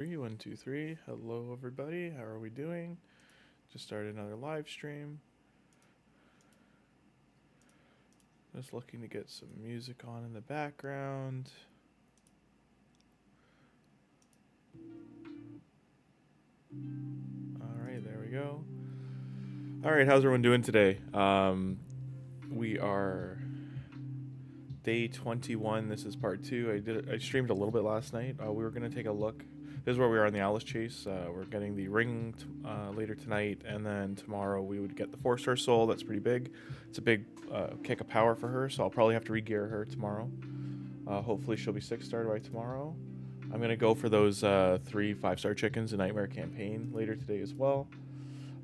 Three, one, two, three. Hello, everybody. How are we doing? Just started another live stream. Just looking to get some music on in the background. All right, there we go. All right, how's everyone doing today? We are day 21. This is part 2. I streamed a little bit last night. We were gonna take a look. This is where we are on the Alice Chase. We're getting the ring later tonight, and then tomorrow we would get the 4-star soul. That's pretty big. It's a big kick of power for her, so I'll probably have to re-gear her tomorrow. Hopefully she'll be 6-star by tomorrow. I'm gonna go for those 3 5-star chickens in Nightmare campaign later today as well.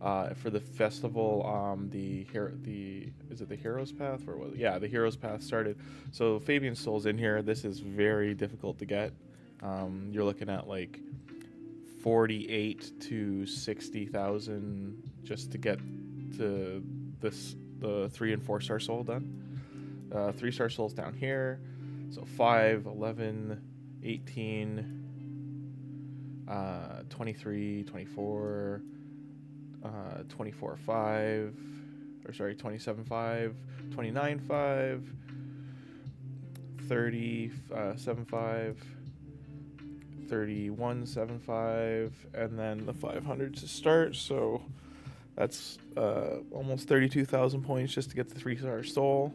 For the festival, is it the Heroes Path or what? Yeah, the Heroes Path started. So Fabian's Soul's in here. This is very difficult to get. You're looking at like 48 to 60,000 just to get to the 3 and 4-star soul done. 3-star souls down here. So 5, 11, 18, 23, 24. 24.5, or sorry, 27.5, 29.5, 30.75, 31.75, and then the 500 to start. So that's almost 32,000 points just to get the 3-star soul.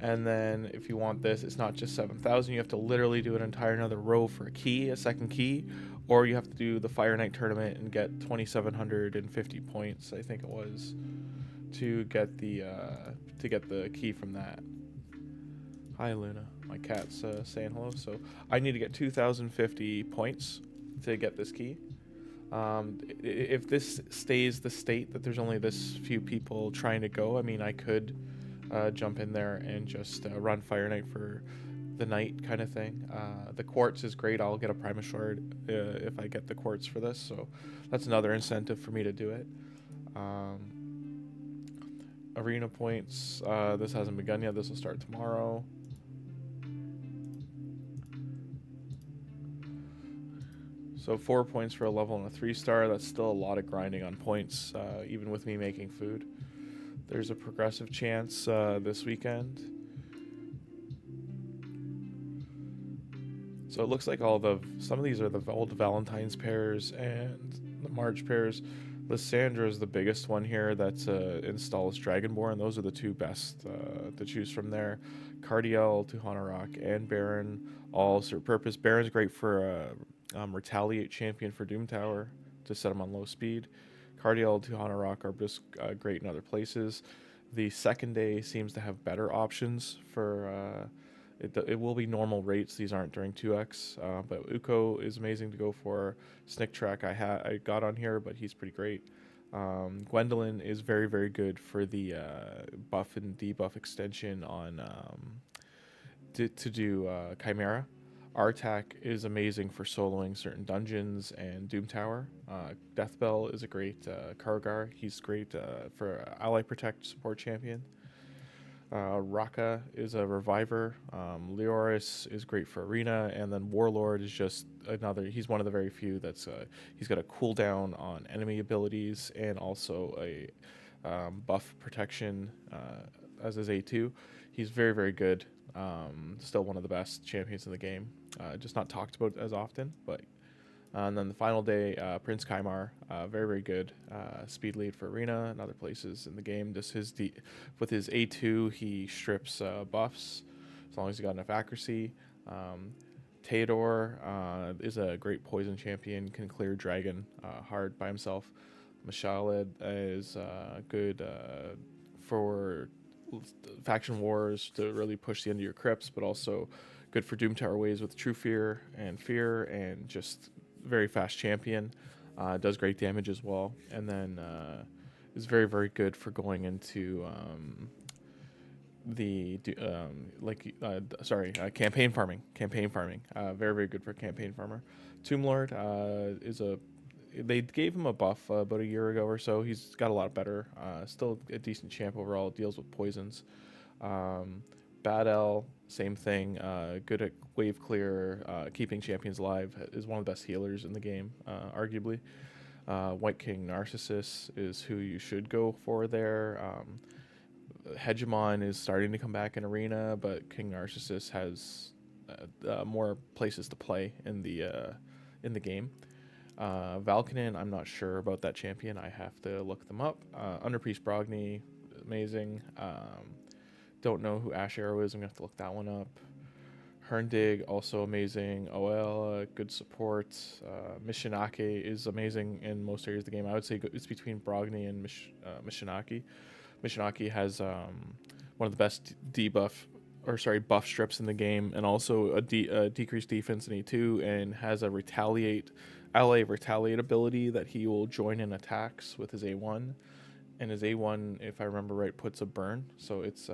And then if you want this, it's not just 7,000. You have to literally do an entire another row for a key, a second key, or you have to do the Fire Knight tournament and get 2,750 points, I think it was, to get the key from that. Hi, Luna. My cat's saying hello. So I need to get 2,050 points to get this key. If this stays the state that there's only this few people trying to go, I mean, I could jump in there and just run Fire Knight for the night kind of thing. The quartz is great. I'll get a Primus Shard if I get the quartz for this, so that's another incentive for me to do it. Arena points, this hasn't begun yet. This will start tomorrow. So 4 points for a level and a 3-star. That's still a lot of grinding on points, even with me making food. There's a progressive chance this weekend. So it looks like some of these are the old Valentine's pairs and the March pairs. Lysandra is the biggest one here that's installs Dragonborn. Those are the 2 best to choose from there. Cardiel, Tuhanarok, and Baron all serve purpose. Baron's great for Retaliate champion for Doom Tower to set him on low speed. Cardiel, Tuhanarok are just great in other places. The second day seems to have better options for... It will be normal rates. These aren't during 2x, but Uko is amazing to go for. Snick Track I got on here, but he's pretty great. Gwendolyn is very, very good for the buff and debuff extension on to do Chimera. Artak is amazing for soloing certain dungeons and Doom Tower. Deathbell is a great Kargar. He's great for Ally Protect support champion. Raka is a reviver. Leoris is great for arena, and then Warlord is just another. He's one of the very few that's he's got a cooldown on enemy abilities and also a buff protection as his A2. He's very, very good. Still one of the best champions in the game. Just not talked about as often, but. And then the final day, Prince Kaimar, very, very good speed lead for arena and other places in the game. Just with his A2, he strips buffs as long as he got enough accuracy. Theodore is a great poison champion, can clear dragon hard by himself. Mashaled is good for faction wars to really push the end of your crypts, but also good for Doom Tower waves with True Fear, and just very fast champion. Does great damage as well, and then is very, very good for going into campaign farming. Very, very good for campaign farmer. Tomb Lord they gave him a buff about a year ago or so. He's got a lot better. Still a decent champ overall. Deals with poisons. Bad L same thing. Good at wave clear, keeping champions alive. Is one of the best healers in the game, arguably. White King Narcissus is who you should go for there. Hegemon is starting to come back in Arena, but King Narcissus has more places to play in the game. Valkanen, I'm not sure about that champion. I have to look them up. Underpriest Brogni, amazing. Don't know who Ash Arrow is. I'm going to have to look that one up. Herndig, also amazing. OL, good support. Mishinake is amazing in most areas of the game. I would say it's between Brogni and Mishinake. Mishinake has one of the best buff strips in the game, and also a decreased defense in E2, and has a LA retaliate ability that he will join in attacks with his A1. And his A1, if I remember right, puts a burn. So it's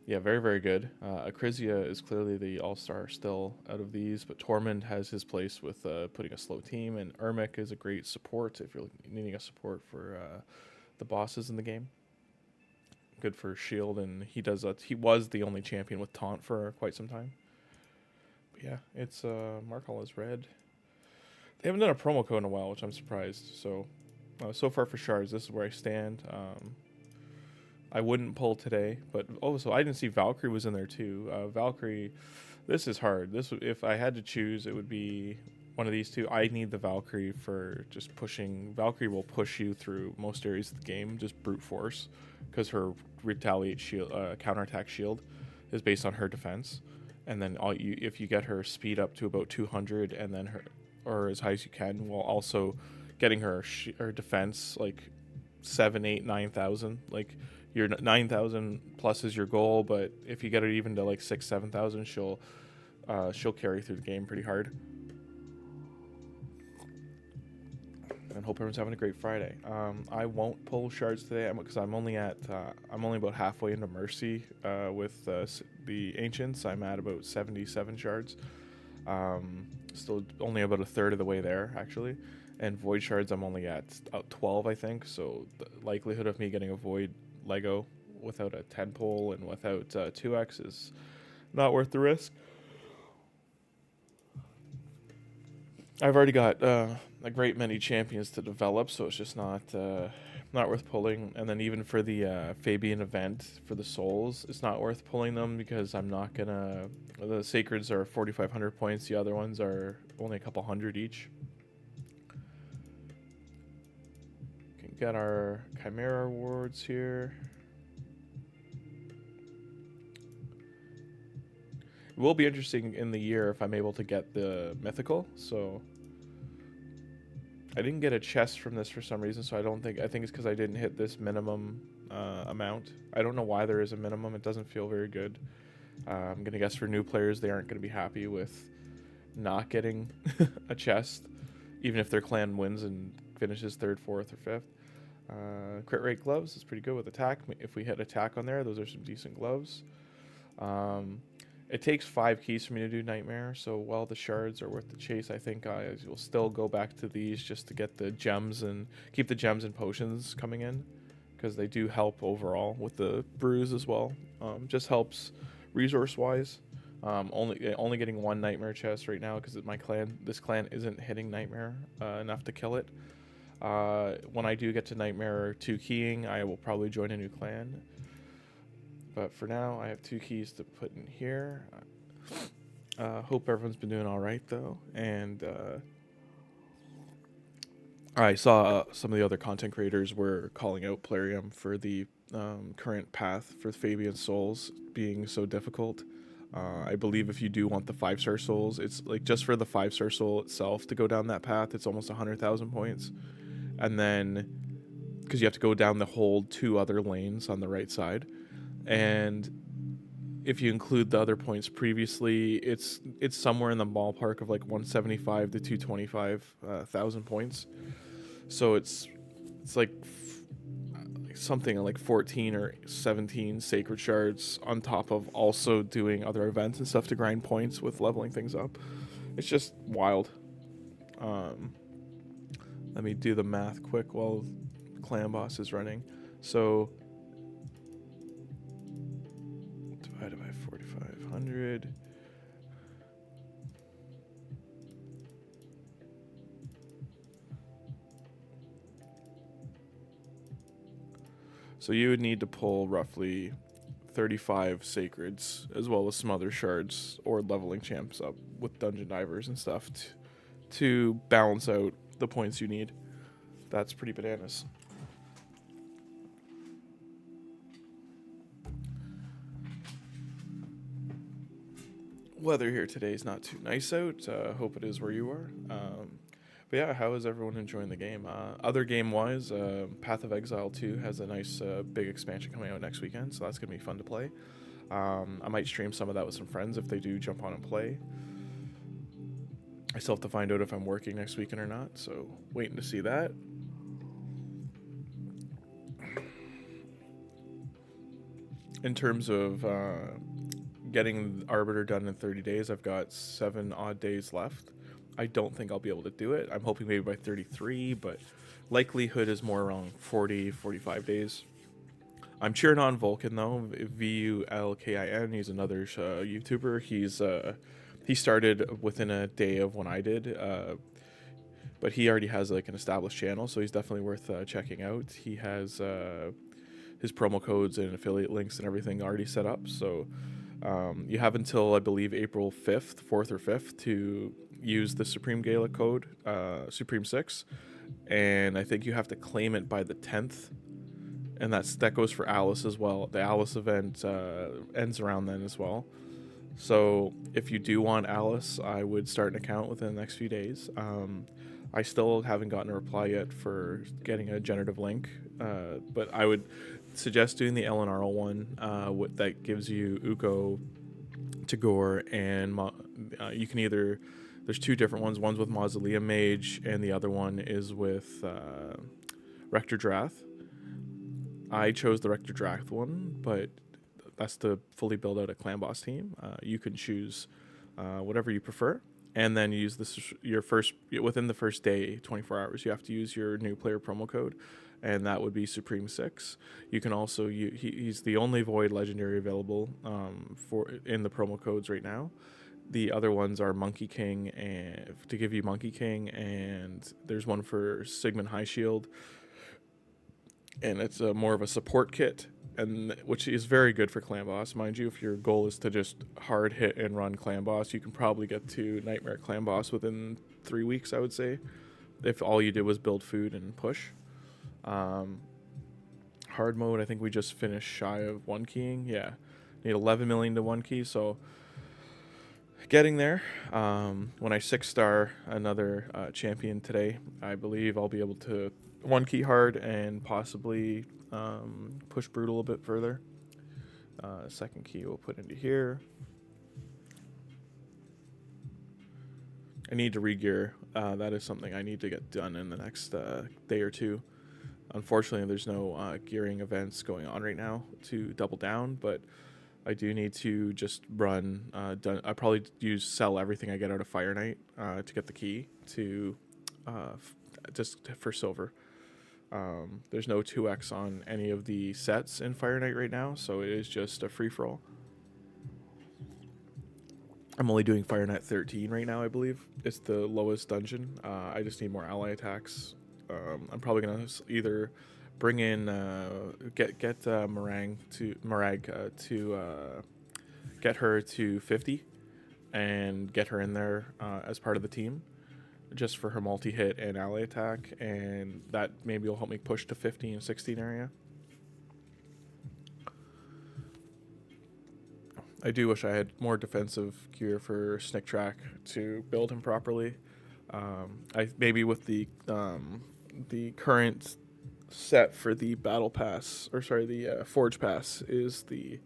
very, very good. Akrisia is clearly the all-star still out of these, but Tormund has his place with putting a slow team, and Ermic is a great support if you're needing a support for the bosses in the game. Good for shield, and he was the only champion with taunt for quite some time. But yeah, it's Markall is red. They haven't done a promo code in a while, which I'm surprised. So far for shards, this is where I stand. I wouldn't pull today, but also I didn't see Valkyrie was in there too. Valkyrie, this is hard. If I had to choose, it would be one of these two. I need the Valkyrie for just pushing. Valkyrie will push you through most areas of the game, just brute force, because her retaliate shield, counterattack shield, is based on her defense, and then if you get her speed up to about 200, and then or as high as you can, while also getting her defense like 7, 8, 9,000. Like your 9,000 plus is your goal, but if you get it even to like 6, 7,000, she'll carry through the game pretty hard. And hope everyone's having a great Friday. I won't pull shards today because I'm only about halfway into Mercy with the Ancients. I'm at about 77 shards. Still only about a third of the way there, actually. And Void shards, I'm only at 12, I think. So the likelihood of me getting a Void Lego without a 10 pull and without 2x is not worth the risk. I've already got a great many champions to develop, so it's just not worth pulling. And then even for the Fabian event for the souls, it's not worth pulling them because I'm not gonna. The sacreds are 4,500 points. The other ones are only a couple hundred each. Can get our Chimera rewards here. It will be interesting in the year if I'm able to get the mythical. So I didn't get a chest from this for some reason, so I think it's because I didn't hit this minimum amount. I don't know why there is a minimum. It doesn't feel very good. I'm gonna guess for new players, they aren't gonna be happy with not getting a chest, even if their clan wins and finishes 3rd, 4th, or 5th. Crit rate gloves is pretty good with attack. If we hit attack on there, those are some decent gloves. It takes 5 keys for me to do Nightmare, so while the shards are worth the chase, I think I will still go back to these just to get the gems and keep the gems and potions coming in, because they do help overall with the brews as well. Just helps resource-wise. Only getting 1 Nightmare chest right now because this clan isn't hitting Nightmare enough to kill it. When I do get to Nightmare 2 keying, I will probably join a new clan. But for now, I have 2 keys to put in here. Hope everyone's been doing all right, though. And I saw some of the other content creators were calling out Plarium for the current path for Fabian Souls being so difficult. I believe if you do want the 5-star souls, it's like just for the 5-star soul itself to go down that path, it's almost 100,000 points. And then, because you have to go down the whole 2 other lanes on the right side. And if you include the other points previously, it's somewhere in the ballpark of like 175 to 225,000 points. So it's like something like 14 or 17 sacred shards on top of also doing other events and stuff to grind points with leveling things up. It's just wild. Let me do the math quick while Clan Boss is running. So divided by 45. So you would need to pull roughly 35 sacreds, as well as some other shards or leveling champs up with dungeon divers and stuff to balance out the points you need. That's pretty bananas. Weather here today is not too nice out. Hope it is where you are. But yeah, how is everyone enjoying the game? Other game-wise, Path of Exile 2 has a nice big expansion coming out next weekend, so that's going to be fun to play. I might stream some of that with some friends if they do jump on and play. I still have to find out if I'm working next weekend or not, so waiting to see that. In terms of getting Arbiter done in 30 days, I've got 7 odd days left. I don't think I'll be able to do it. I'm hoping maybe by 33, but likelihood is more around 40, 45 days. I'm cheering on Vulcan though, VULKIN. He's another YouTuber. He started within a day of when I did, but he already has like an established channel, so he's definitely worth checking out. He has his promo codes and affiliate links and everything already set up, so you have until I believe April 4th or 5th to use the Supreme Galek code, Supreme 6, and I think you have to claim it by the 10th, and that goes for Alice as well. The Alice event ends around then as well. So if you do want Alice, I would start an account within the next few days. I still haven't gotten a reply yet for getting a generative link, but I would suggest doing the Elanaril one that gives you Uko, Tagore, and you can either... There's 2 different ones. One's with Mausoleum Mage, and the other one is with Rector Drath. I chose the Rector Drath one, but that's to fully build out a clan boss team. You can choose whatever you prefer, and then use this within the first day, 24 hours. You have to use your new player promo code, and that would be Supreme 6. You can also he's the only Void Legendary available in the promo codes right now. The other ones are Monkey King, and to give you Monkey King, and there's one for Sigmund High Shield, and it's more of a support kit, and which is very good for clan boss. Mind you, if your goal is to just hard hit and run clan boss, you can probably get to Nightmare clan boss within 3 weeks, I would say, if all you did was build food and push. Hard mode, I think we just finished shy of 1 keying. Yeah, need 11 million to 1 key, so getting there. When I 6-star another champion today, I believe I'll be able to 1 key hard and possibly push brutal a bit further. Second key we'll put into here. I need to re-gear. That is something I need to get done in the next day or 2. Unfortunately, there's no gearing events going on right now to double down, but I do need to just run. I probably sell everything I get out of Fire Knight to get the key to just for silver. There's no 2x on any of the sets in Fire Knight right now, so it is just a free for all. I'm only doing Fire Knight 13 right now, I believe. It's the lowest dungeon. I just need more ally attacks. I'm probably gonna either bring in get Marag to get her to 50 and get her in there as part of the team, just for her multi-hit and ally attack, and that maybe will help me push to 15 and 16 area. I do wish I had more defensive gear for Snick Track to build him properly. I maybe with the current set for the battle pass, or sorry, the forge pass is the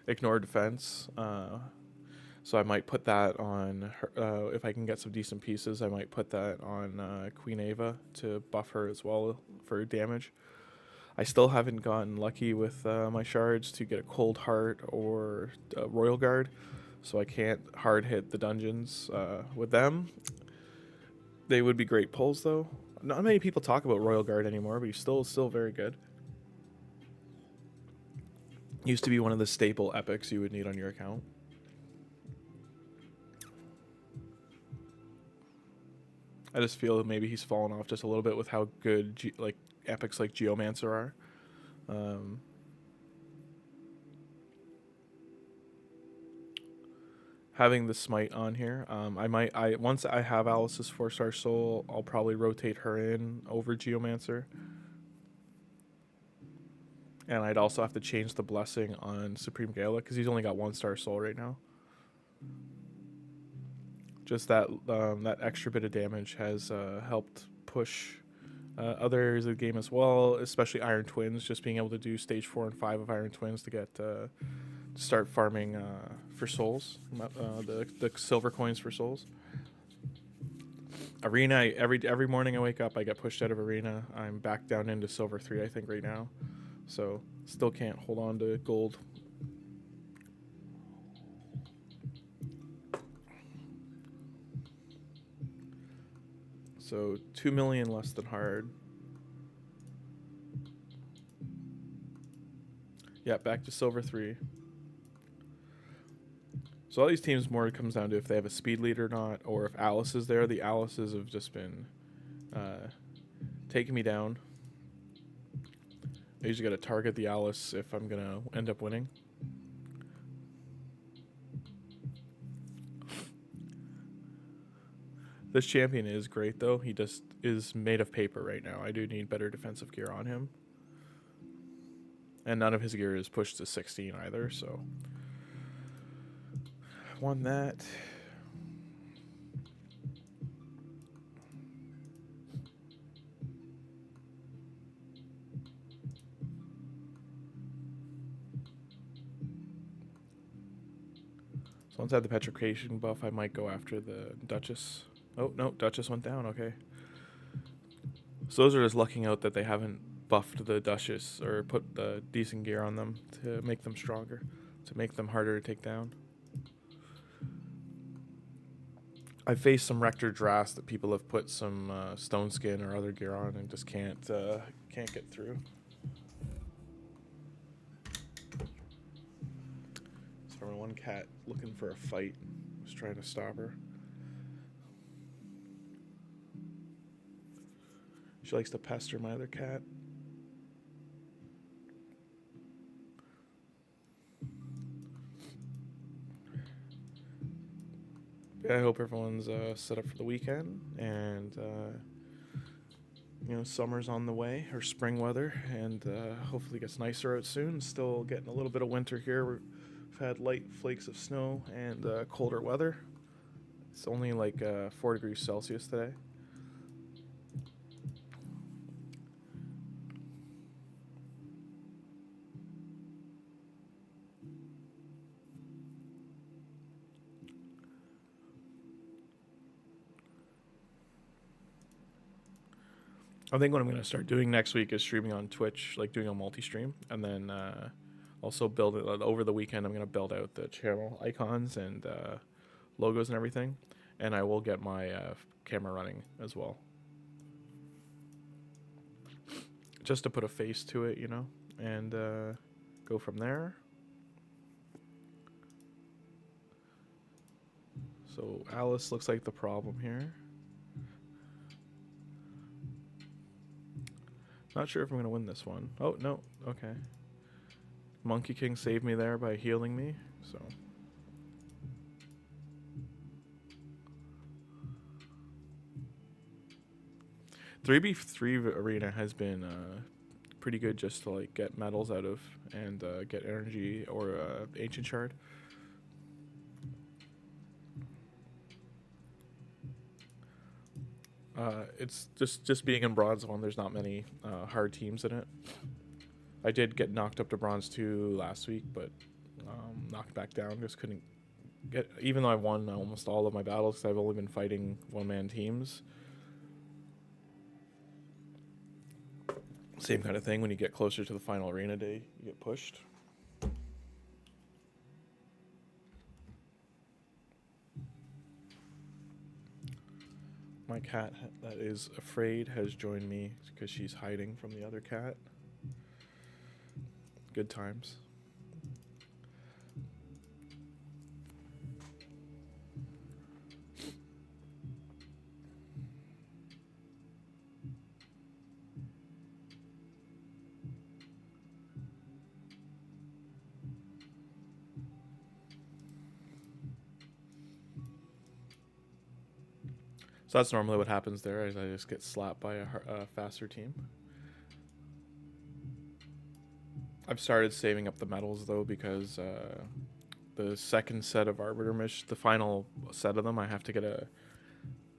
ignore defense. So I might put that on her, if I can get some decent pieces. I might put that on Queen Ava to buff her as well for damage. I still haven't gotten lucky with my shards to get a Cold Heart or a Royal Guard, so I can't hard hit the dungeons with them. They would be great pulls though. Not many people talk about Royal Guard anymore, but he's still very good. Used to be one of the staple epics you would need on your account. I just feel maybe he's fallen off just a little bit with how good epics like Geomancer are. Um, having the smite on here, once I have Alice's 4-star soul, I'll probably rotate her in over Geomancer. And I'd also have to change the blessing on Supreme Galek because he's only got 1-star soul right now. Just that that extra bit of damage has helped push other areas of the game as well, especially Iron Twins. Just being able to do stage 4 and 5 of Iron Twins to get to start farming for souls, the silver coins for souls. Arena, every morning I wake up, I get pushed out of Arena. I'm back down into silver 3, I think, right now. So still can't hold on to gold. So 2 million less than hard. Yeah, back to silver 3. So all these teams more comes down to if they have a speed lead or not, or if Alice is there. The Alices have just been taking me down. I usually got to target the Alice if I'm going to end up winning. This champion is great, though. He just is made of paper right now. I do need better defensive gear on him. And none of his gear is pushed to 16 either, so... won that. So once I have the petrification buff, I might go after the Duchess. Oh, no, Duchess went down, okay. So those are just lucking out that they haven't buffed the Duchess or put the decent gear on them to make them stronger, to make them harder to take down. I've faced some Rector Drast that people have put some Stone Skin or other gear on and just can't get through. So one cat looking for a fight was trying to stop her. She likes to pester my other cat. I hope everyone's set up for the weekend, and you know, summer's on the way, or spring weather, and hopefully it gets nicer out soon. Still getting a little bit of winter here. We've had light flakes of snow and colder weather. It's only like 4 degrees Celsius today. I think what I'm going to start doing next week is streaming on Twitch, like doing a multi-stream, and then also build it over the weekend. I'm going to build out the channel icons and logos and everything, and I will get my camera running as well, just to put a face to it, you know, and go from there. So Alice looks like the problem here. Not sure if I'm going to win this one. Oh, no. Okay. Monkey King saved me there by healing me, so... 3v3 arena has been pretty good just to like get medals out of and get energy or ancient shard. It's just being in bronze 1, there's not many hard teams in it. I did get knocked up to bronze 2 last week, but knocked back down. Just couldn't get, even though I won almost all of my battles because I've only been fighting one-man teams. Same kind of thing when you get closer to the final arena day, you get pushed. My cat that is afraid has joined me because she's hiding from the other cat. Good times. So that's normally what happens there, is I just get slapped by a faster team. I've started saving up the medals though, because the second set of Arbiter Mish, the final set of them, I have to get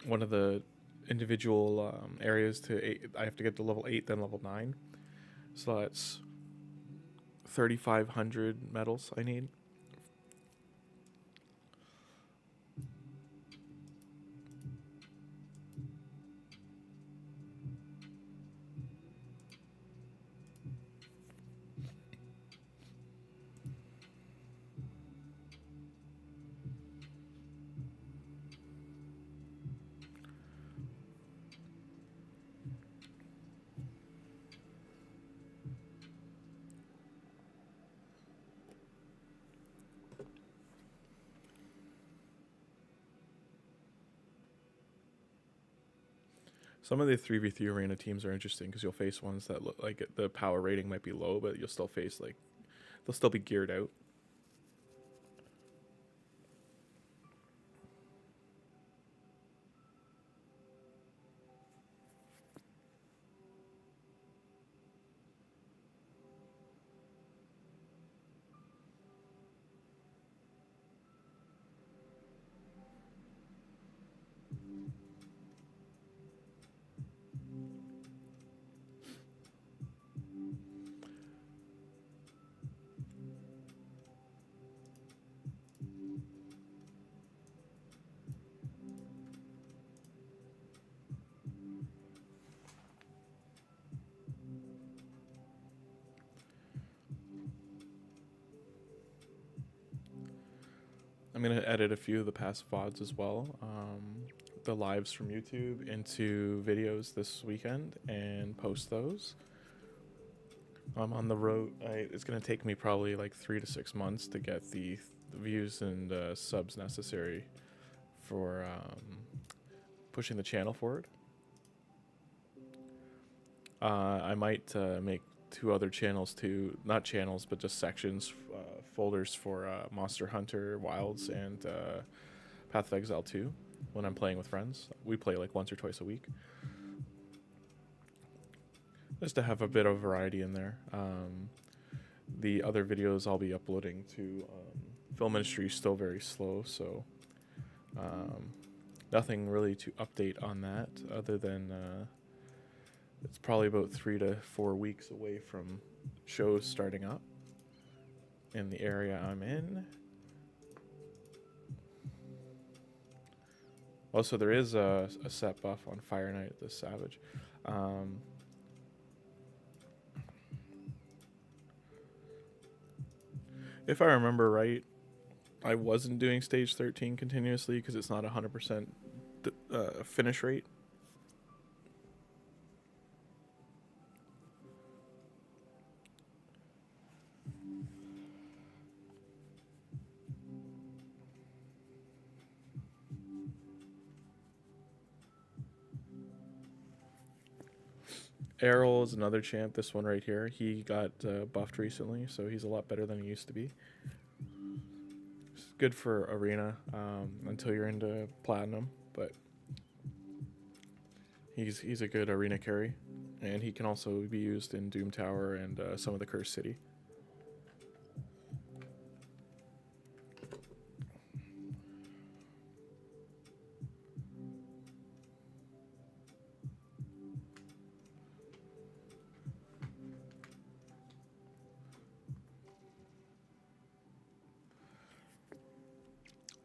one of the individual areas to 8. I have to get to level 8, then level 9. So that's 3,500 medals I need. Some of the 3v3 arena teams are interesting because you'll face ones that look like the power rating might be low, but you'll still face, like, they'll still be geared out. I'm going to edit a few of the past VODs as well, the lives from YouTube, into videos this weekend and post those. I'm on the road. It's going to take me probably like 3 to 6 months to get the views and subs necessary for pushing the channel forward. I might make 2 other channels too, not channels, but just sections, folders for Monster Hunter Wilds and Path of Exile 2 when I'm playing with friends. We play like once or twice a week, just to have a bit of variety in there. The other videos I'll be uploading to Film Ministry is still very slow, so nothing really to update on that other than it's probably about 3 to 4 weeks away from shows starting up in the area I'm in. Also, there is a set buff on Fire Knight the Savage. If I remember right, I wasn't doing stage 13 continuously because it's not 100% finish rate. Errol is another champ, this one right here. He got buffed recently, so he's a lot better than he used to be. It's good for arena until you're into platinum, but he's a good arena carry, and he can also be used in Doom Tower and some of the Cursed City.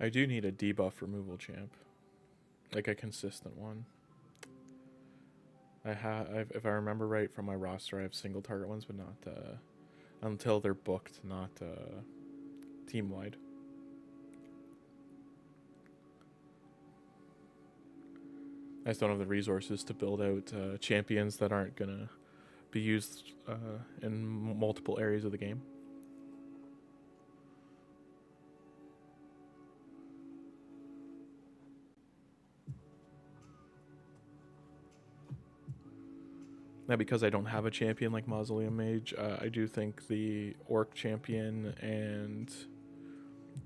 I do need a debuff removal champ, like a consistent one. If I remember right from my roster, I have single target ones, but not until they're booked, not team wide. I just don't have the resources to build out champions that aren't gonna be used in multiple areas of the game. Now, because I don't have a champion like Mausoleum Mage, I do think the Orc champion and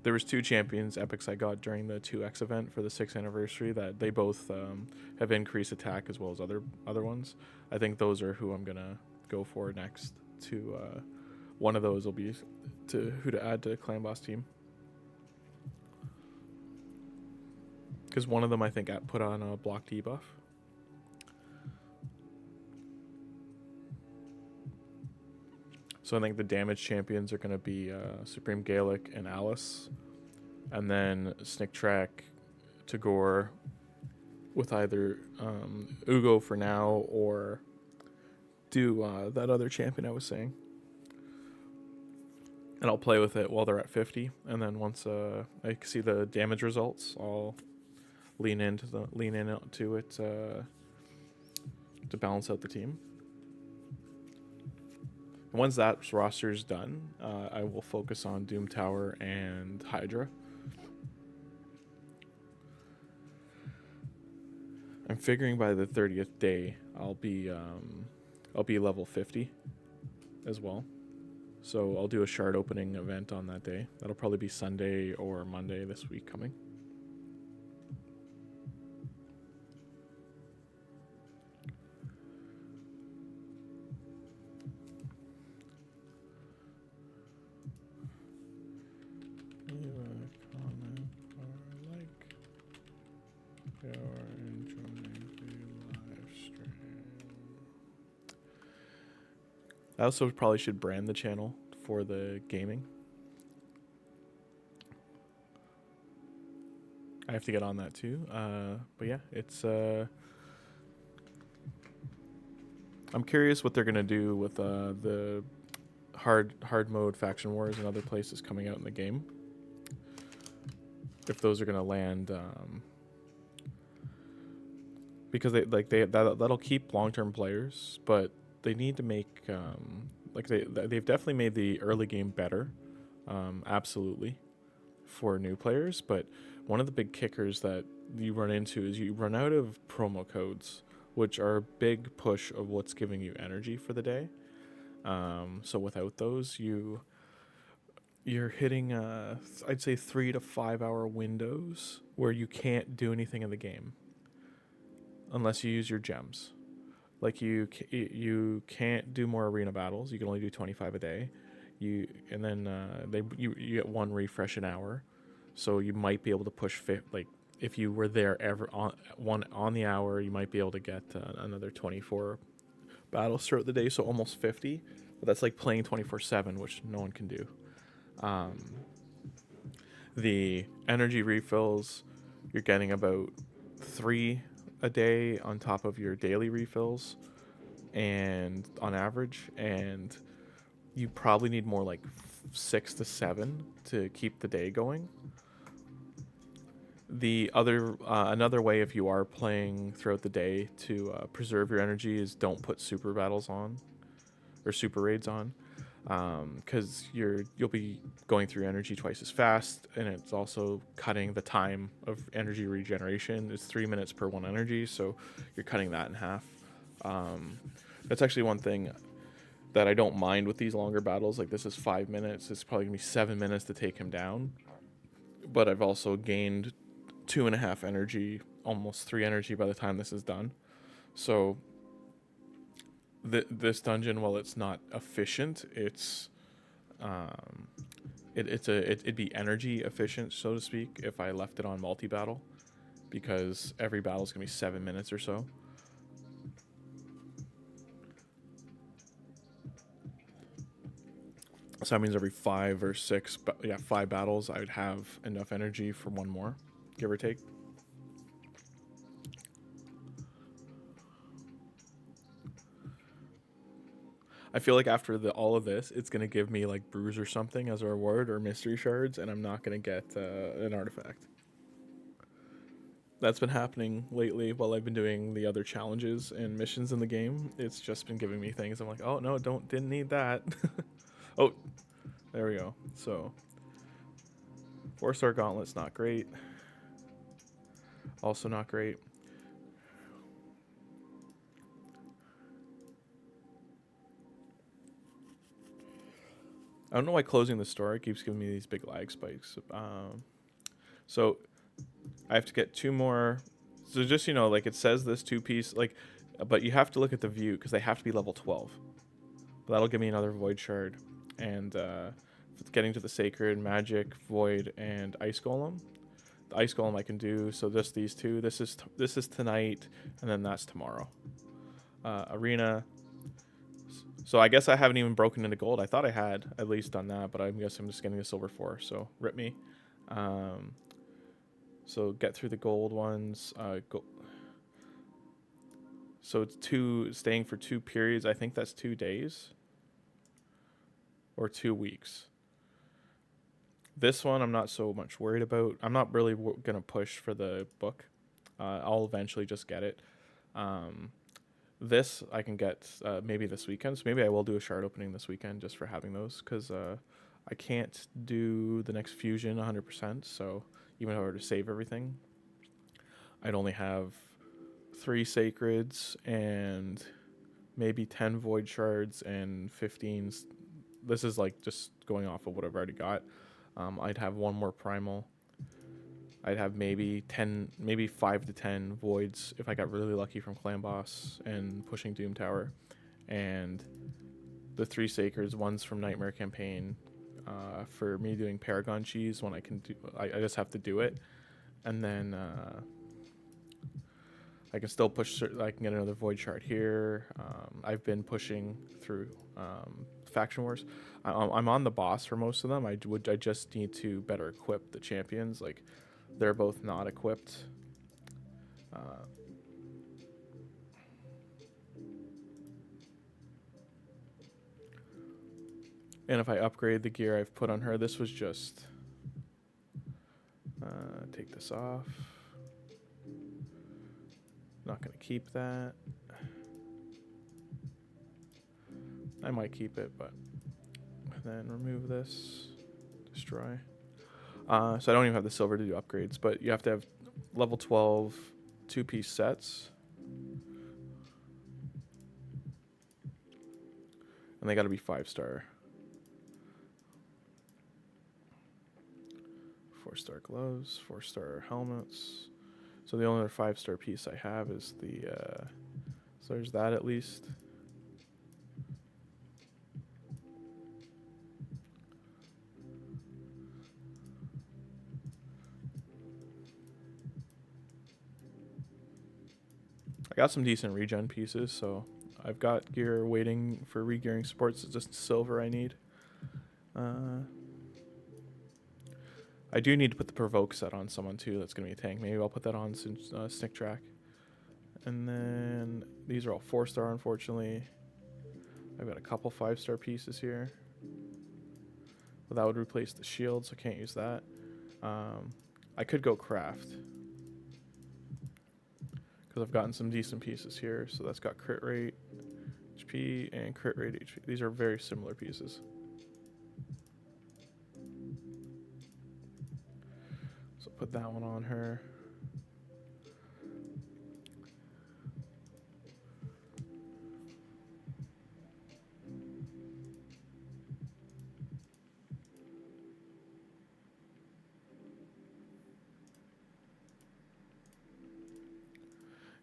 There was 2 champions epics I got during the 2X event for the 6th anniversary that they both have increased attack as well as other ones. I think those are who I'm gonna go for next. To one of those will be who to add to Clan Boss team, because one of them I think put on a block debuff. So I think the damage champions are going to be Supreme Galek and Alice. And then Snick Track, Tagore, with either Ugo for now or do that other champion I was saying. And I'll play with it while they're at 50. And then once I see the damage results, I'll lean into it to balance out the team. Once that roster's done, I will focus on Doom Tower and Hydra. I'm figuring by the 30th day I'll be level 50 as well. So I'll do a shard opening event on that day. That'll probably be Sunday or Monday this week coming. I also probably should brand the channel for the gaming. I have to get on that too. But yeah, it's I'm curious what they're gonna do with the hard mode faction wars and other places coming out in the game. If those are gonna land, because that'll keep long-term players, but they need to make they've definitely made the early game better, absolutely, for new players. But one of the big kickers that you run into is you run out of promo codes, which are a big push of what's giving you energy for the day. So without those, you're hitting I'd say 3 to 5 hour windows where you can't do anything in the game unless you use your gems. Like you can't do more arena battles. You can only do 25 a day. You get 1 refresh an hour, so you might be able to push like if you were there ever on the hour, you might be able to get another 24 battles throughout the day, so almost 50. But that's like playing 24/7, which no one can do. The energy refills, you're getting about 3 a day on top of your daily refills, and on average, and you probably need more like 6 to 7 to keep the day going. The other another way, if you are playing throughout the day to preserve your energy, is don't put super battles on or super raids on, because you'll be going through energy twice as fast, and it's also cutting the time of energy regeneration. It's 3 minutes per 1 energy, so you're cutting that in half. That's actually one thing that I don't mind with these longer battles. Like, this is 5 minutes. It's probably gonna be 7 minutes to take him down, but I've also gained 2.5 energy, almost 3 energy by the time this is done. So this dungeon, while it's not efficient, it'd be energy efficient, so to speak, if I left it on multi-battle, because every battle is gonna be 7 minutes or so. So that means every 5 or 6, 5 battles, I would have enough energy for 1 more, give or take. I feel like after all of this, it's going to give me like bruise or something as a reward, or mystery shards, and I'm not going to get an artifact. That's been happening lately while I've been doing the other challenges and missions in the game. It's just been giving me things. I'm like, oh no, didn't need that. Oh, there we go. So 4-star gauntlet's not great. Also not great. I don't know why closing the store keeps giving me these big lag spikes. So I have to get 2 more. So just, you know, like it says this 2-piece, like, but you have to look at the view because they have to be level 12. But that'll give me another void shard. And getting to the sacred, magic, void, and ice golem. The ice golem I can do. So just these 2. This is tonight, and then that's tomorrow. Arena. So I guess I haven't even broken into gold. I thought I had at least done that, but I guess I'm just getting a silver 4. So rip me. So get through the gold ones. So it's 2 staying for 2 periods. I think that's 2 days or 2 weeks. This one I'm not so much worried about. I'm not really gonna push for the book. I'll eventually just get it. This I can get maybe this weekend. So maybe I will do a shard opening this weekend just for having those, because I can't do the next fusion 100%. So even if I were to save everything, I'd only have 3 sacreds and maybe 10 void shards and 15. This is like just going off of what I've already got. I'd have 1 more primal. I'd have maybe 5 to 10 voids if I got really lucky from clan boss and pushing Doom Tower, and the 3 sacreds, one's from Nightmare Campaign. For me doing Paragon cheese, when I can do, I just have to do it, and then I can still push. I can get another void shard here. I've been pushing through faction wars. I'm on the boss for most of them. I just need to better equip the champions. Like, they're both not equipped. And if I upgrade the gear I've put on her, this was just take this off. Not gonna keep that. I might keep it, but then remove this, destroy. So I don't even have the silver to do upgrades, but you have to have level 12 2-piece sets. And they gotta be 5-star. 4-star gloves, 4-star helmets. So the only other 5-star piece I have is the, so there's that at least. I got some decent regen pieces, so I've got gear waiting for regearing supports. It's just silver I need. I do need to put the provoke set on someone too. That's gonna be a tank. Maybe I'll put that on since Snick Track. And then these are all 4-star, unfortunately. I've got a couple 5-star pieces here. But that would replace the shield, so I can't use that. I could go craft, because I've gotten some decent pieces here. So that's got crit rate, HP, and crit rate HP. These are very similar pieces. So put that one on her.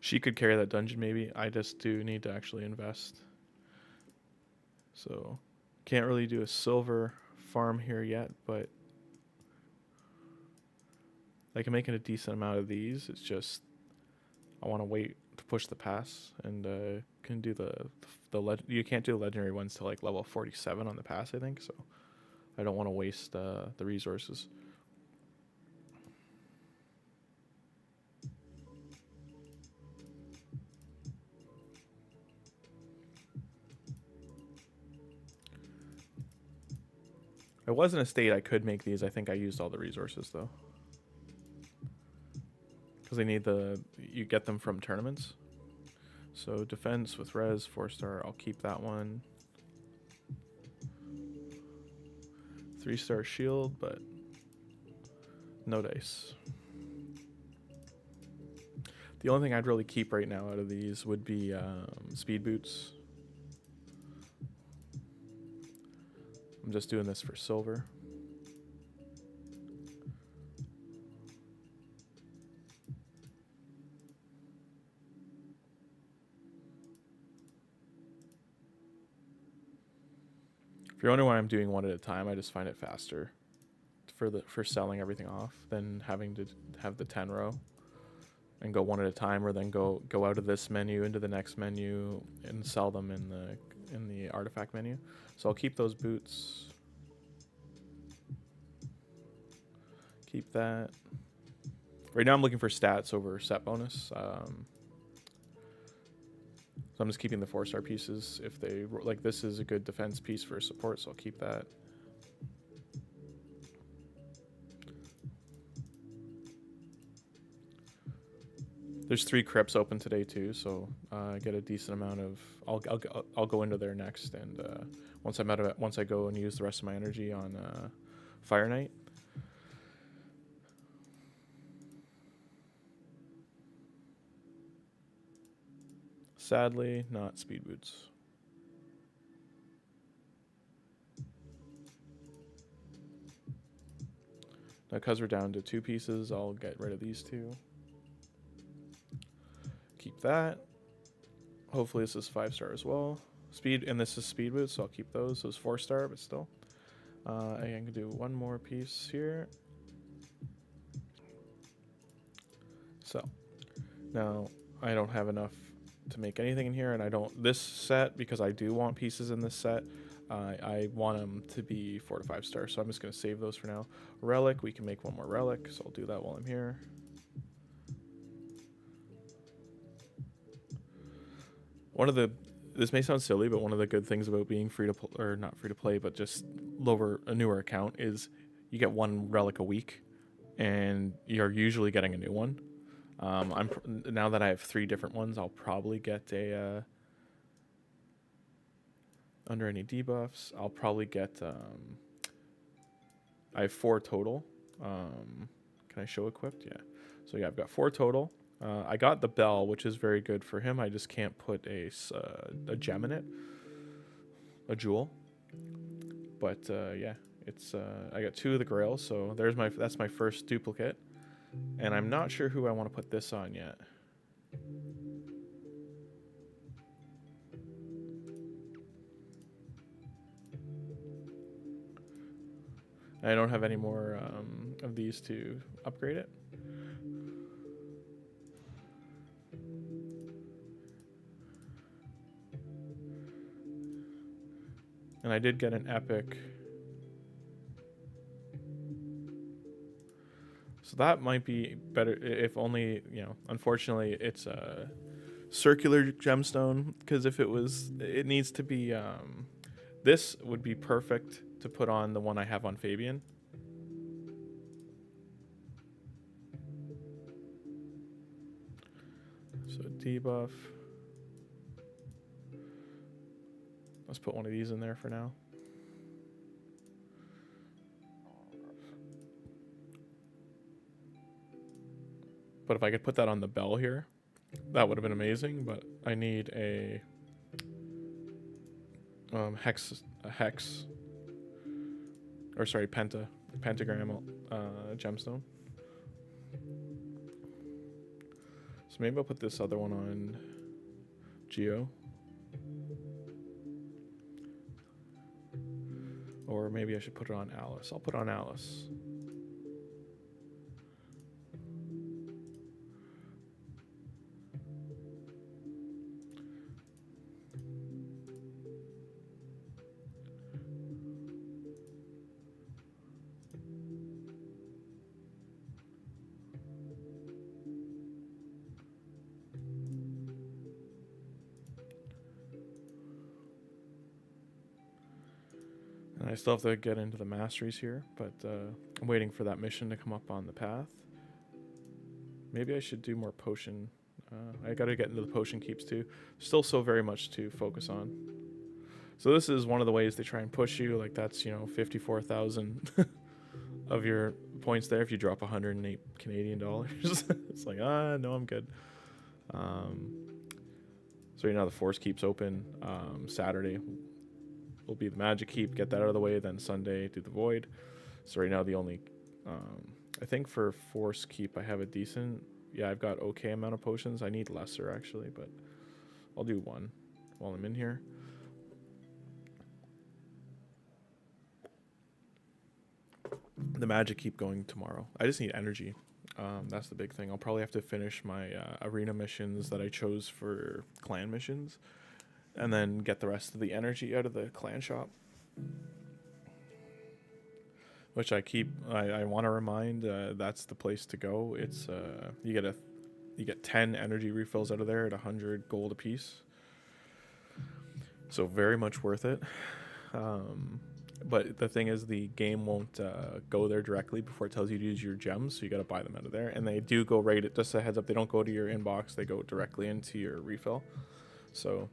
She could carry that dungeon maybe. I just do need to actually invest. So can't really do a silver farm here yet, but I can make it a decent amount of these. It's just I want to wait to push the pass, and can do you can't do the legendary ones till like level 47 on the pass, I think. So I don't want to waste the resources. I was in a state I could make these. I think I used all the resources though, because they need you get them from tournaments. So defense with res 4-star. I'll keep that one. 3-star shield, but no dice. The only thing I'd really keep right now out of these would be speed boots. I'm just doing this for silver. If you're wondering why I'm doing one at a time, I just find it faster for selling everything off than having to have the 10 row and go one at a time, or then go out of this menu into the next menu and sell them in the artifact menu. So I'll keep those boots. Keep that. Right now I'm looking for stats over set bonus. So I'm just keeping the 4-star pieces. If they like, this is a good defense piece for support, so I'll keep that. There's 3 crypts open today too, so I get a decent amount of. I'll go into there next, and once I go and use the rest of my energy on Fire Knight. Sadly, not speed boots. Now, because we're down to 2 pieces, I'll get rid of these 2. Keep that. Hopefully this is 5-star as well. Speed, and this is speed boots, so I'll keep those. Those 4-star, but still. I can do one more piece here. So now I don't have enough to make anything in here, and I don't this set, because I do want pieces in this set. I want them to be 4 to 5-star, so I'm just going to save those for now. Relic, we can make one more relic, so I'll do that while I'm here. This may sound silly, but one of the good things about being free to or not free to play, but just a newer account, is you get 1 relic a week, and you're usually getting a new one. Now that I have 3 different ones, I'll probably get a under any debuffs. I'll probably get I have 4 total. Can I show equipped? Yeah. So yeah, I've got 4 total. I got the bell, which is very good for him. I just can't put a gem in it, a jewel. But yeah, it's I got 2 of the grails, so that's my first duplicate, and I'm not sure who I want to put this on yet. I don't have any more of these to upgrade it. And I did get an epic. So that might be better, if only, unfortunately it's a circular gemstone, because if it needs to be, this would be perfect to put on the one I have on Fabian. So debuff. Let's put one of these in there for now. But if I could put that on the bell here, that would have been amazing. But I need a pentagram gemstone. So maybe I'll put this other one on Geo. Or maybe I should put it on Alice. I'll put it on Alice. I still have to get into the masteries here, but I'm waiting for that mission to come up on the path. Maybe I should do more potion. I got to get into the potion keeps too. Still so very much to focus on. So this is one of the ways they try and push you. Like that's 54,000 of your points there if you drop 108 Canadian dollars. It's like no, I'm good. So the force keeps open Saturday. will be the Magic Keep, get that out of the way, then Sunday do the Void. So right now the only, I think for Force Keep I have a decent, yeah, I've got okay amount of potions. I need lesser actually, but I'll do one while I'm in here. The Magic Keep going tomorrow. I just need energy. That's the big thing. I'll probably have to finish my arena missions that I chose for clan missions, and then get the rest of the energy out of the clan shop. Which I want to remind, that's the place to go. It's you get 10 energy refills out of there at 100 gold apiece. So very much worth it. But the thing is, the game won't go there directly before it tells you to use your gems, so you got to buy them out of there. And they do go right, just a heads up, they don't go to your inbox, they go directly into your refill. So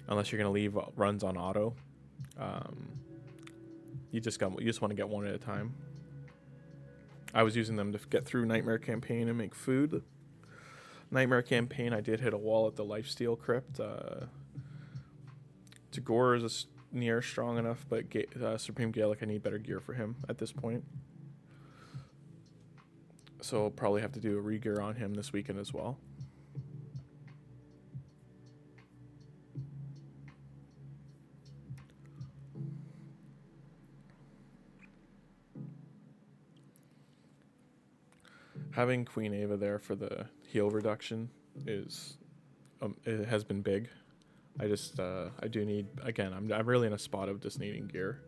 unless you're going to leave runs on auto, you just want to get one at a time. I was using them to get through Nightmare Campaign and make food. Nightmare Campaign, I did hit a wall at the Lifesteal Crypt. Tagore is near strong enough, but Supreme Galek, I need better gear for him at this point. So I'll probably have to do a re-gear on him this weekend as well. Having Queen Ava there for the heal reduction is it has been big. I do need, again, I'm really in a spot of just needing gear.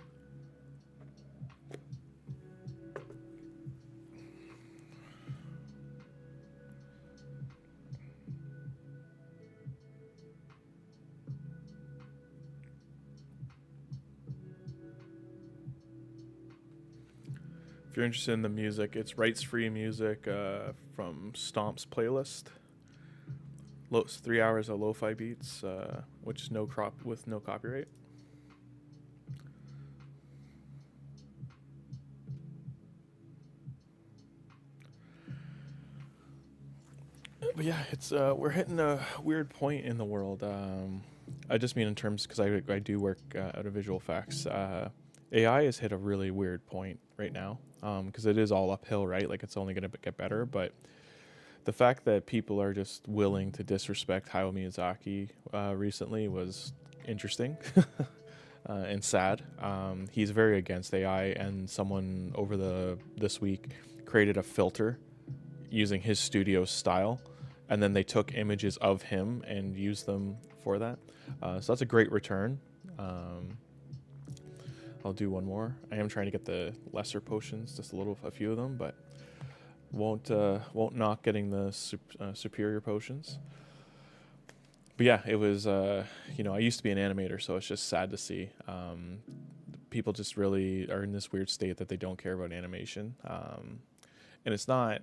If you're interested in the music, it's rights-free music from Stomp's playlist. 3 hours of lo-fi beats, which is no copyright. But yeah, it's we're hitting a weird point in the world. I just mean in terms, because I do work out of visual effects. AI has hit a really weird point right now, because it is all uphill, right? Like, it's only going to get better, but the fact that people are just willing to disrespect Hayao Miyazaki recently was interesting and sad. He's very against AI, and someone over this week created a filter using his studio style, and then they took images of him and used them for that. So that's a great return. I'll do one more. I am trying to get the lesser potions, just a few of them, but won't knock getting the superior potions. But yeah, it was I used to be an animator, so it's just sad to see people just really are in this weird state that they don't care about animation. And it's not,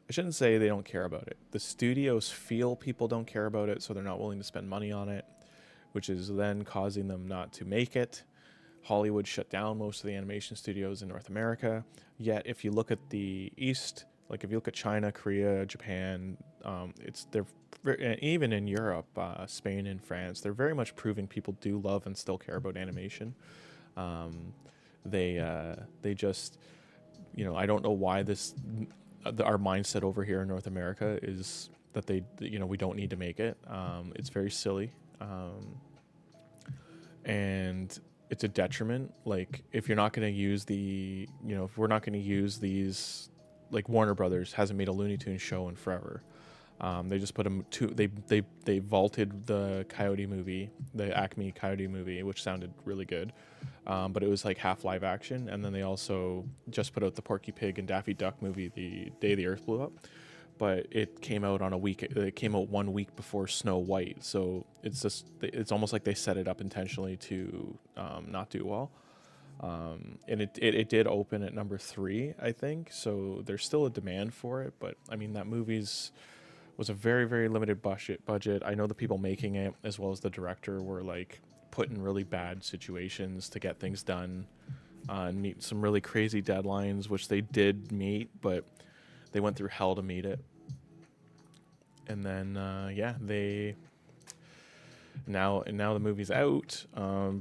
I shouldn't say they don't care about it. The studios feel people don't care about it, so they're not willing to spend money on it, which is then causing them not to make it. Hollywood shut down most of the animation studios in North America. Yet if you look at the East, like if you look at China, Korea, Japan, they're even in Europe, Spain and France, they're very much proving people do love and still care about animation. They just, I don't know why our mindset over here in North America is that we don't need to make it. It's very silly, and it's a detriment. Like, if you're not going to use if we're not going to use these, like Warner Brothers hasn't made a Looney Tunes show in forever. They just put them they vaulted the Coyote movie, the Acme Coyote movie, which sounded really good, but it was like half live action. And then they also just put out the Porky Pig and Daffy Duck movie the day the Earth blew up, but it came out on a week. It came out 1 week before Snow White, so it's almost like they set it up intentionally to not do well. And it did open at number 3, I think, so there's still a demand for it. But I mean, that was a very, very limited budget. I know the people making it, as well as the director, were like put in really bad situations to get things done, and meet some really crazy deadlines, which they did meet, but they went through hell to meet it. And then they Now the movie's out,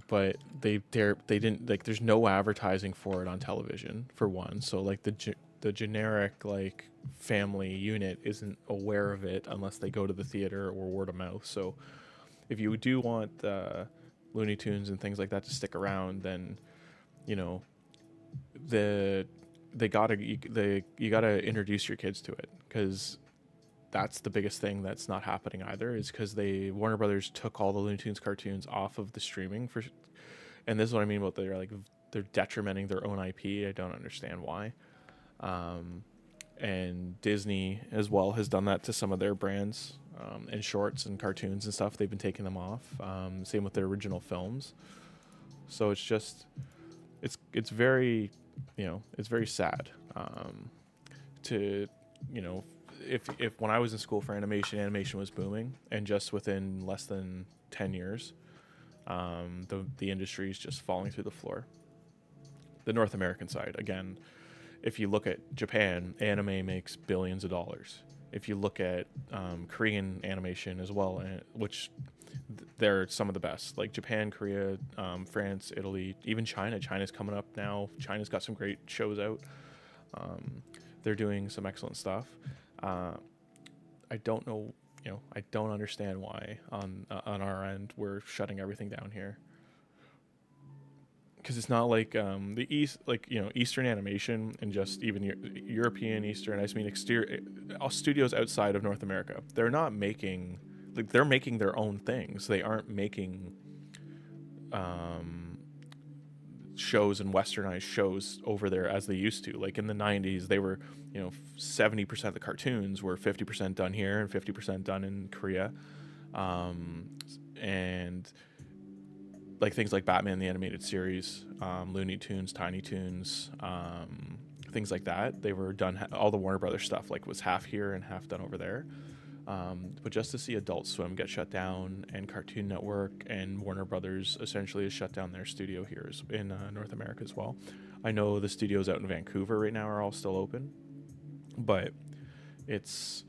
but they didn't, like, there's no advertising for it on television, for one. So like the generic like family unit isn't aware of it unless they go to the theater or word of mouth. So if you do want Looney Tunes and things like that to stick around, then you know the you gotta introduce your kids to it, because that's the biggest thing that's not happening either, is because Warner Brothers took all the Looney Tunes cartoons off of the streaming for, and this is what I mean about they're detrimenting their own IP. I don't understand why. And Disney as well has done that to some of their brands, and shorts and cartoons and stuff. They've been taking them off. Same with their original films. So it's just, it's very, it's very sad, to, if when I was in school for animation was booming, and just within less than 10 years, the industry is just falling through the floor. The North American side, again, if you look at Japan, anime makes billions of dollars. If you look at Korean animation as well, which they're some of the best, like Japan, Korea, France, Italy, even China. China's coming up now. China's got some great shows out. They're doing some excellent stuff. I don't know, I don't understand why on our end we're shutting everything down here. Because it's not like the East, like, Eastern animation, and just even European Eastern. I just mean exterior studios outside of North America. They're not making, like, they're making their own things. They aren't making shows and westernized shows over there as they used to. Like in the 90s, they were, 70% of the cartoons were 50% done here and 50% done in Korea, and like things like Batman the Animated Series, Looney Tunes, Tiny Toons, things like that. They were done, all the Warner Brothers stuff like was half here and half done over there. But just to see Adult Swim get shut down, and Cartoon Network and Warner Brothers essentially has shut down their studio here in North America as well. I know the studios out in Vancouver right now are all still open, but it's,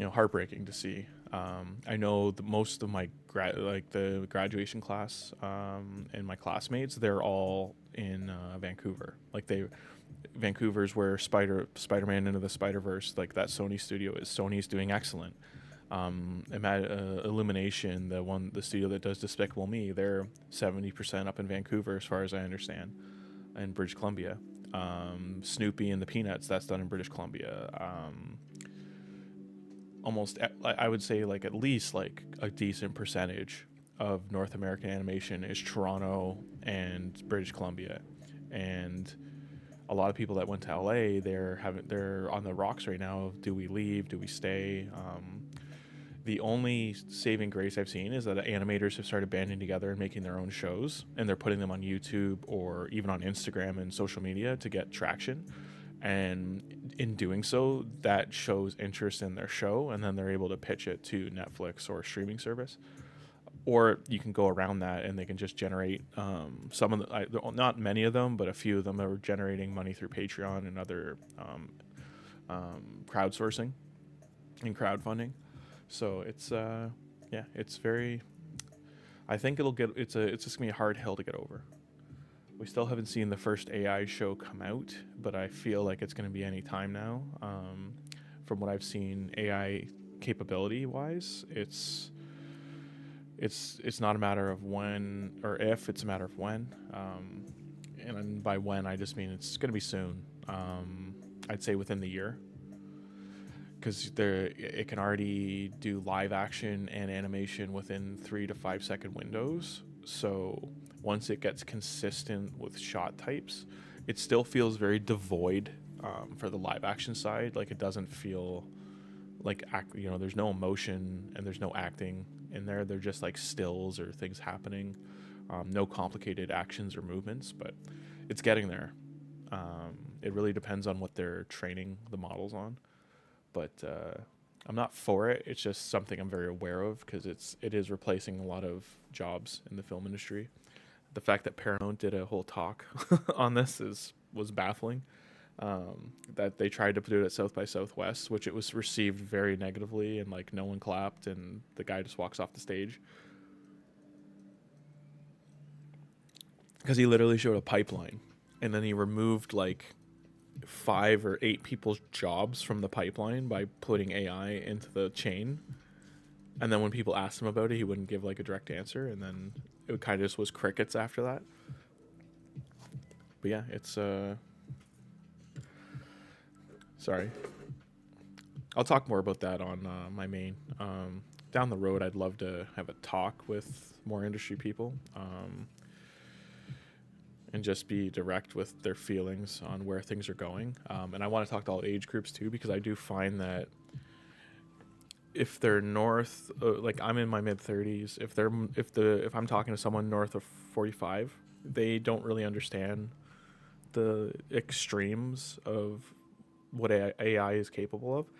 heartbreaking to see. I know most of my the graduation class, and my classmates, they're all in Vancouver. Like Vancouver's where Spider-Man Into the Spider-Verse, like that Sony studio is. Sony's doing excellent. Illumination, the studio that does Despicable Me, they're 70% up in Vancouver as far as I understand, in British Columbia. Snoopy and the Peanuts, that's done in British Columbia. Almost, I would say, like at least like a decent percentage of North American animation is Toronto and British Columbia. And a lot of people that went to LA, they're on the rocks right now of, do we leave, do we stay? The only saving grace I've seen is that animators have started banding together and making their own shows, and they're putting them on YouTube or even on Instagram and social media to get traction. And in doing so, that shows interest in their show, and then they're able to pitch it to Netflix or a streaming service. Or you can go around that, and they can just generate some of the, not many of them, but a few of them are generating money through Patreon and other crowdsourcing and crowdfunding. So it's it's very, I think it's just gonna be a hard hill to get over. We still haven't seen the first AI show come out, but I feel like it's going to be any time now. From what I've seen, AI capability wise, it's not a matter of when or if, it's a matter of when. And by when, I just mean it's going to be soon. I'd say within the year, because it can already do live action and animation within 3 to 5 second windows. So once it gets consistent with shot types, it still feels very devoid for the live action side. Like, it doesn't feel like there's no emotion and there's no acting in there. They're just like stills or things happening, no complicated actions or movements, but it's getting there. It really depends on what they're training the models on, but I'm not for it. It's just something I'm very aware of, because it is replacing a lot of jobs in the film industry. The fact that Paramount did a whole talk on this was baffling. That they tried to do it at South by Southwest, which it was received very negatively, and like no one clapped, and the guy just walks off the stage. because he literally showed a pipeline, and then he removed like 5 or 8 people's jobs from the pipeline by putting AI into the chain. And then when people asked him about it, he wouldn't give like a direct answer, and then it kind of just was crickets after that. But yeah, it's sorry. I'll talk more about that on my main. Down the road, I'd love to have a talk with more industry people, and just be direct with their feelings on where things are going. And I want to talk to all age groups too, because I do find that if they're north, like I'm in my mid 30s, if I'm talking to someone north of 45, they don't really understand the extremes of what AI is capable of.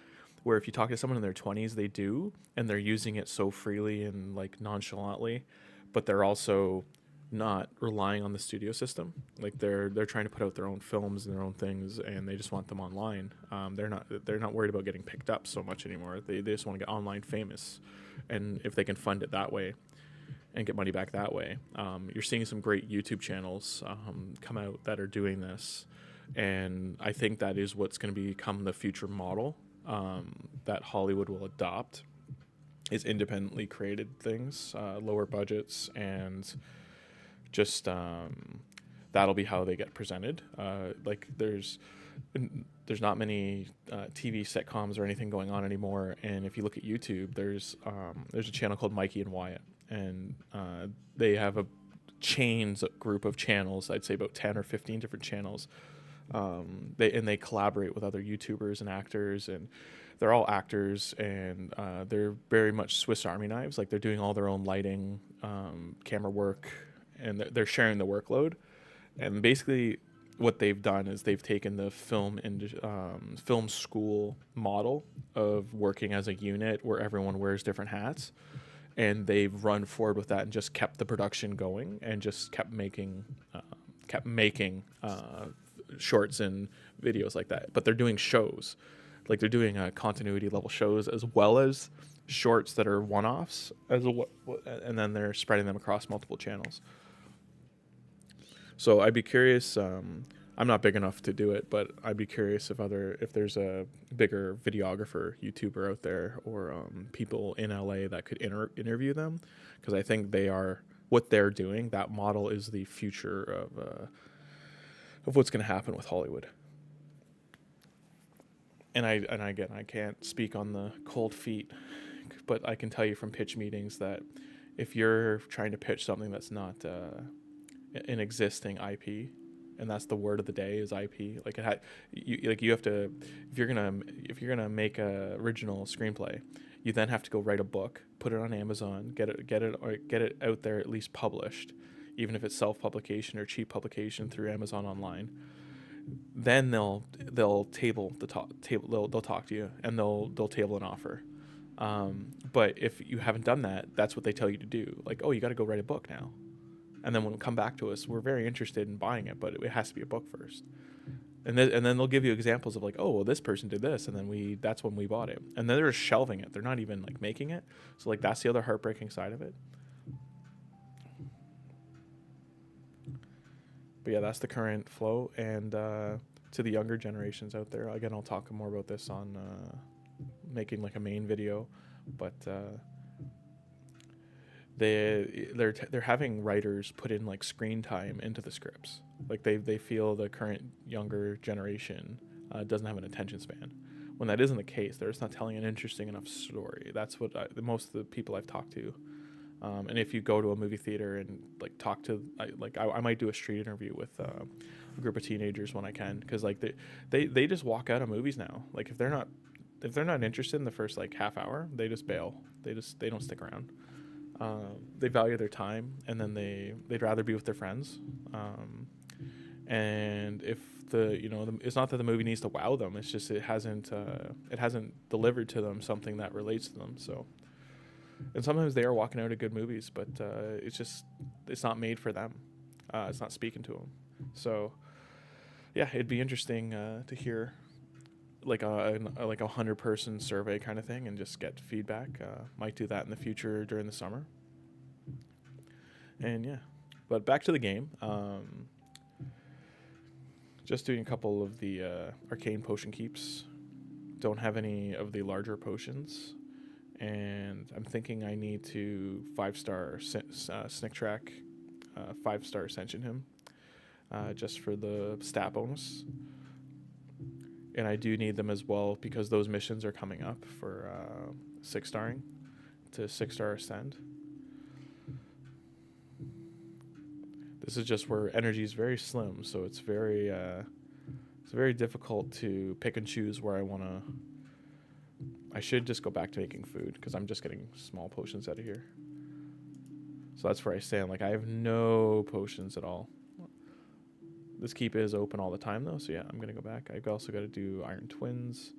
Where if you talk to someone in their 20s, they do, and they're using it so freely and like nonchalantly, but they're also not relying on the studio system. Like they're trying to put out their own films and their own things, and they just want them online. They're not worried about getting picked up so much anymore. They just want to get online famous, and if they can fund it that way and get money back that way. You're seeing some great YouTube channels come out that are doing this, and I think that is what's going to become the future model that Hollywood will adopt, is independently created things, lower budgets, and just that'll be how they get presented. Like there's not many TV sitcoms or anything going on anymore, and if you look at YouTube, there's a channel called Mikey and Wyatt, and they have a group of channels. I'd say about 10 or 15 different channels. They collaborate with other YouTubers and actors, and they're all actors, and they're very much Swiss Army knives. Like they're doing all their own lighting, camera work, and they're sharing the workload. And basically what they've done is they've taken the film school model of working as a unit where everyone wears different hats, and they've run forward with that and just kept the production going and just kept making shorts and videos like that. But they're doing shows, like they're doing continuity level shows, as well as shorts that are one-offs, and then they're spreading them across multiple channels. So I'd be curious. I'm not big enough to do it, but I'd be curious if there's a bigger videographer, YouTuber out there, or people in LA that could interview them, because I think what they're doing. That model is the future of what's going to happen with Hollywood. And I can't speak on the cold feet, but I can tell you from pitch meetings that if you're trying to pitch something that's not an existing IP, and that's the word of the day is IP. Like you have to, if you're gonna make a original screenplay, you then have to go write a book, put it on Amazon, get it out there, at least published, even if it's self-publication or cheap publication through Amazon online. Then they'll talk to you, and they'll table an offer. But if you haven't done that, that's what they tell you to do. Like, oh, you got to go write a book now. And then when it come back to us, we're very interested in buying it, but it has to be a book first. And then they'll give you examples of like, oh, well, this person did this, and then that's when we bought it. And then they're just shelving it. They're not even like making it. So like that's the other heartbreaking side of it. But yeah, that's the current flow. And to the younger generations out there, again, I'll talk more about this on making like a main video, but they're having writers put in like screen time into the scripts. Like they feel the current younger generation doesn't have an attention span, when that isn't the case. They're just not telling an interesting enough story. That's what most of the people I've talked to. And if you go to a movie theater and like talk to, I might do a street interview with a group of teenagers when I can, because like they just walk out of movies now. Like if they're not interested in the first like half hour, they just bail. They don't stick around. They value their time, and then they'd rather be with their friends. And if it's not that the movie needs to wow them, it's just it hasn't delivered to them something that relates to them. So, and sometimes they are walking out of good movies, but it's not made for them. It's not speaking to them. So yeah, it'd be interesting to hear like a 100-person survey kind of thing and just get feedback. Might do that in the future during the summer. And yeah, But back to the game. Just doing a couple of the arcane potion keeps. Don't have any of the larger potions. And I'm thinking I need to 5-star Snick Track, 5-star Ascension him, just for the stat bonus. And I do need them as well because those missions are coming up for 6-starring to 6-star Ascend. This is just where energy is very slim, so it's very difficult to pick and choose where I want to. I should just go back to making food because I'm just getting small potions out of here. So that's where I stand. Like, I have no potions at all. This keep is open all the time though, so yeah, I'm gonna go back. I've also got to do Iron Twins.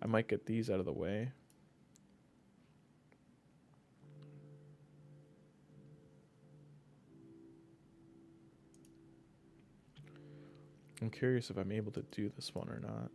I might get these out of the way. I'm curious if I'm able to do this one or not.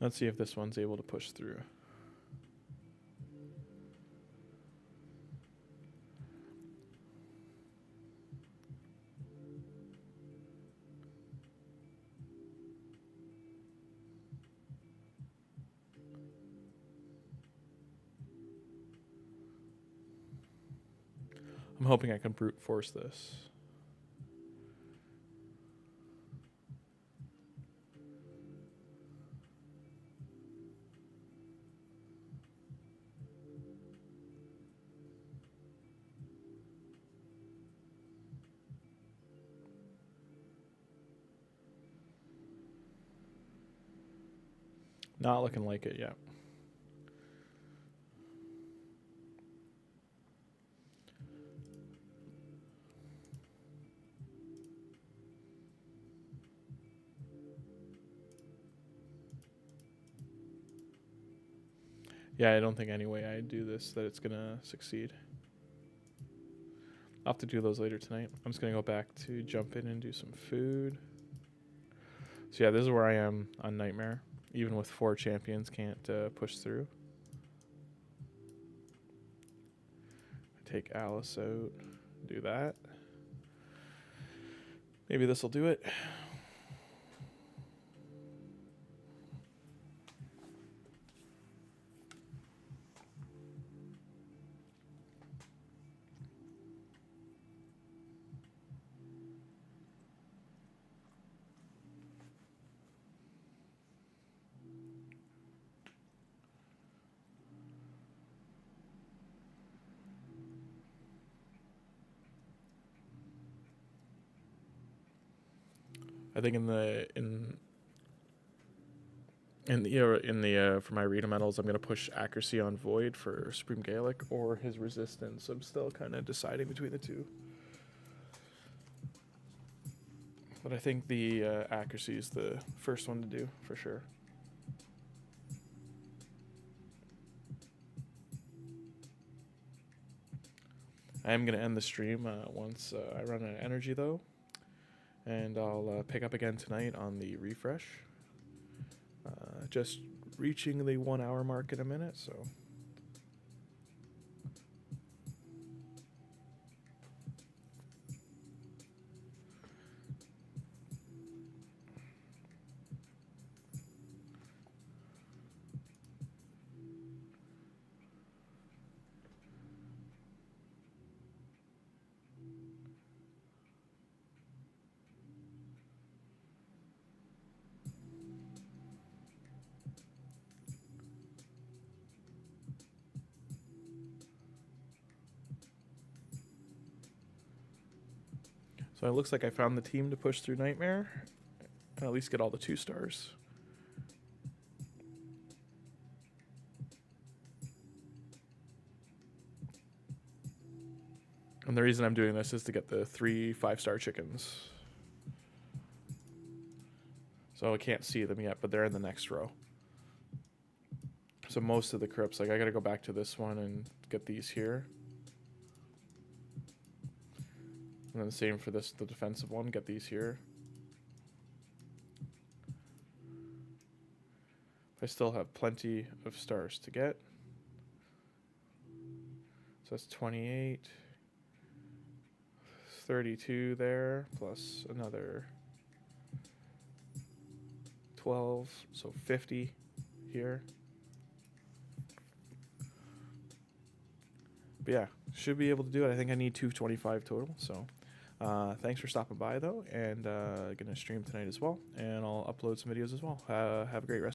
Let's see if this one's able to push through. I'm hoping I can brute force this. Not looking like it yet. Yeah, I don't think any way I do this that it's gonna succeed. I'll have to do those later tonight. I'm just gonna go back to jump in and do some food. So yeah, this is where I am on Nightmare. Even with 4 champions, can't push through. Take Alice out, do that. Maybe this will do it. I think in the for my arena medals, I'm gonna push accuracy on Void for Supreme Gaelic or his resistance. I'm still kind of deciding between the two, but I think the accuracy is the first one to do for sure. I am gonna end the stream once I run out of energy though. And I'll pick up again tonight on the refresh. Just reaching the 1 hour mark in a minute, so. So it looks like I found the team to push through Nightmare and at least get all the 2 stars. And the reason I'm doing this is to get the 3 5-star chickens. So I can't see them yet, but they're in the next row. So most of the crypts, like I gotta go back to this one and get these here. And then same for this, the defensive one, get these here. I still have plenty of stars to get. So that's 28. 32 there, plus another 12, so 50 here. But yeah, should be able to do it. I think I need 225 total, so thanks for stopping by though, and gonna stream tonight as well, and I'll upload some videos as well. Have a great rest.